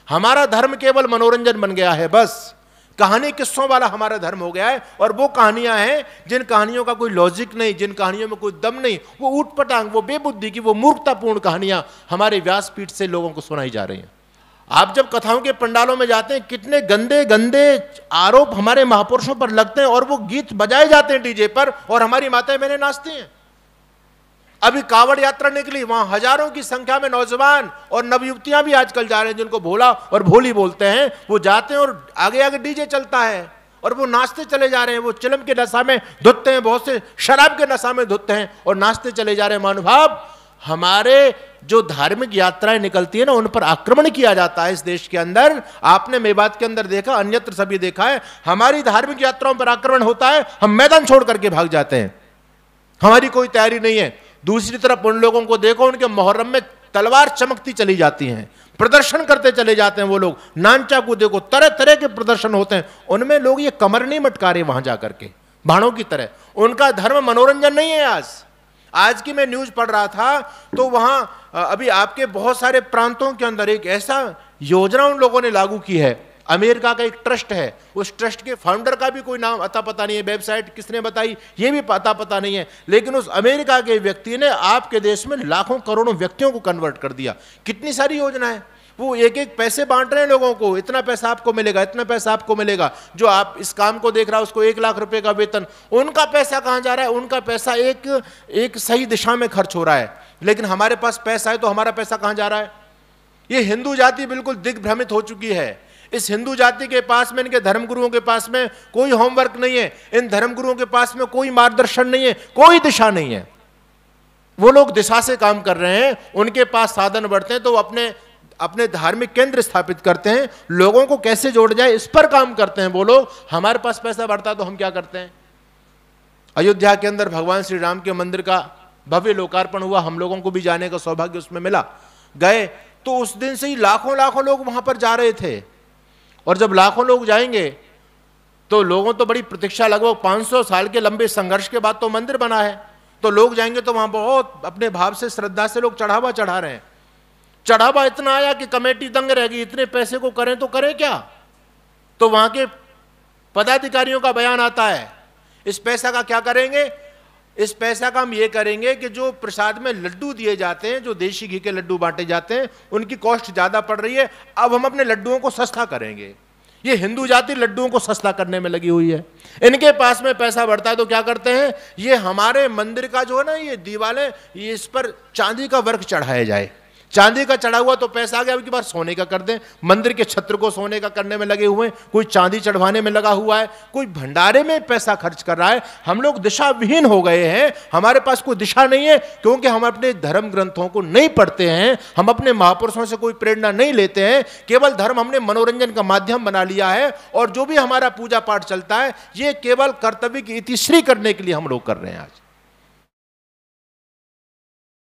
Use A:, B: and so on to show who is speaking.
A: हमारा धर्म केवल मनोरंजन बन गया है, बस कहानी किस्सों वाला हमारा धर्म हो गया है। और वो कहानियां हैं जिन कहानियों का कोई लॉजिक नहीं, जिन कहानियों में कोई दम नहीं, वो ऊटपटांग, वो बेबुद्धि की, वो मूर्खतापूर्ण कहानियां हमारे व्यासपीठ से लोगों को सुनाई जा रही हैं। आप जब कथाओं के पंडालों में जाते हैं, कितने गंदे गंदे आरोप हमारे महापुरुषों पर लगते हैं, और वो गीत बजाए जाते हैं डीजे पर, और हमारी माताएं बहनें नाचती हैं। अभी कावड़ यात्रा निकली, वहां हजारों की संख्या में नौजवान और नवयुवतियां भी आजकल जा रहे हैं, जिनको भोला और भोली बोलते हैं। वो जाते हैं और आगे आगे डीजे चलता है और वो नाचते चले जा रहे हैं। वो चिलम के नशा में धुतते हैं, बहुत से शराब के नशा में धुतते हैं और नाचते चले जा रहे हैं। महानुभाव, हमारे जो धार्मिक यात्राएं निकलती है ना, उन पर आक्रमण किया जाता है इस देश के अंदर। आपने मेवात के अंदर देखा, अन्यत्र सभी देखा है, हमारी धार्मिक यात्राओं पर आक्रमण होता है, हम मैदान छोड़ करके भाग जाते हैं, हमारी कोई तैयारी नहीं है। दूसरी तरफ उन लोगों को देखो, उनके मुहर्रम में तलवार चमकती चली जाती हैं, प्रदर्शन करते चले जाते हैं वो लोग, नानचा को देखो, तरह तरह के प्रदर्शन होते हैं। उनमें लोग ये कमर नहीं मटका रहे वहां जाकर के भाड़ों की तरह। उनका धर्म मनोरंजन नहीं है। आज की मैं न्यूज पढ़ रहा था, तो वहां अभी आपके बहुत सारे प्रांतों के अंदर एक ऐसा योजना उन लोगों ने लागू की है। अमेरिका का एक ट्रस्ट है, उस ट्रस्ट के फाउंडर का भी कोई नाम अता पता नहीं है, वेबसाइट किसने बताई ये भी पता नहीं है, लेकिन उस अमेरिका के व्यक्ति ने आपके देश में लाखों करोड़ों व्यक्तियों को कन्वर्ट कर दिया। कितनी सारी योजना है, वो एक एक पैसे बांट रहे हैं लोगों को, इतना पैसा आपको मिलेगा, इतना पैसा आपको मिलेगा। जो आप इस काम को देख रहा है उसको 1 लाख रुपए का वेतन, उनका पैसा कहां जा रहा है? उनका पैसा एक सही दिशा में खर्च हो रहा है। लेकिन हमारे पास पैसा है तो हमारा पैसा कहां जा रहा है? ये हिंदू जाति बिल्कुल दिग्भ्रमित हो चुकी है। इस हिंदू जाति के पास में, इनके धर्मगुरुओं के पास में कोई होमवर्क नहीं है, इन धर्मगुरुओं के पास में कोई मार्गदर्शन नहीं है, कोई दिशा नहीं है। वो लोग दिशा से काम कर रहे हैं, उनके पास साधन बढ़ते हैं तो वो अपने धार्मिक केंद्र स्थापित करते हैं, लोगों को कैसे जोड़ जाए इस पर काम करते हैं वो लोग। हमारे पास पैसा बढ़ता तो हम क्या करते हैं? अयोध्या के अंदर भगवान श्री राम के मंदिर का भव्य लोकार्पण हुआ, हम लोगों को भी जाने का सौभाग्य उसमें मिला। गए तो उस दिन से ही लाखों लाखों लोग वहां पर जा रहे थे। और जब लाखों लोग जाएंगे तो लोगों तो बड़ी प्रतीक्षा, लगभग 500 साल के लंबे संघर्ष के बाद तो मंदिर बना है, तो लोग जाएंगे तो वहां बहुत अपने भाव से, श्रद्धा से लोग चढ़ावा चढ़ा रहे हैं। चढ़ावा इतना आया कि कमेटी दंग रह गई, इतने पैसे को करें तो करें क्या? तो वहां के पदाधिकारियों का बयान आता है, इस पैसा का क्या करेंगे? इस पैसा का हम ये करेंगे कि जो प्रसाद में लड्डू दिए जाते हैं, जो देशी घी के लड्डू बांटे जाते हैं, उनकी कॉस्ट ज्यादा पड़ रही है, अब हम अपने लड्डुओं को सस्ता करेंगे। ये हिंदू जाति लड्डुओं को सस्ता करने में लगी हुई है। इनके पास में पैसा बढ़ता है तो क्या करते हैं? ये हमारे मंदिर का जो है ना, ये दीवारें, ये इस पर चांदी का वर्क चढ़ाया जाए। चांदी का चढ़ा हुआ तो पैसा आ गया, अब की बार सोने का कर दें। मंदिर के छत्र को सोने का करने में लगे हुए हैं, कोई चांदी चढ़वाने में लगा हुआ है, कोई भंडारे में पैसा खर्च कर रहा है। हम लोग दिशा विहीन हो गए हैं, हमारे पास कोई दिशा नहीं है, क्योंकि हम अपने धर्म ग्रंथों को नहीं पढ़ते हैं, हम अपने महापुरुषों से कोई प्रेरणा नहीं लेते हैं। केवल धर्म हमने मनोरंजन का माध्यम बना लिया है, और जो भी हमारा पूजा पाठ चलता है ये केवल कर्तव्य की इतिश्री करने के लिए हम लोग कर रहे हैं आज।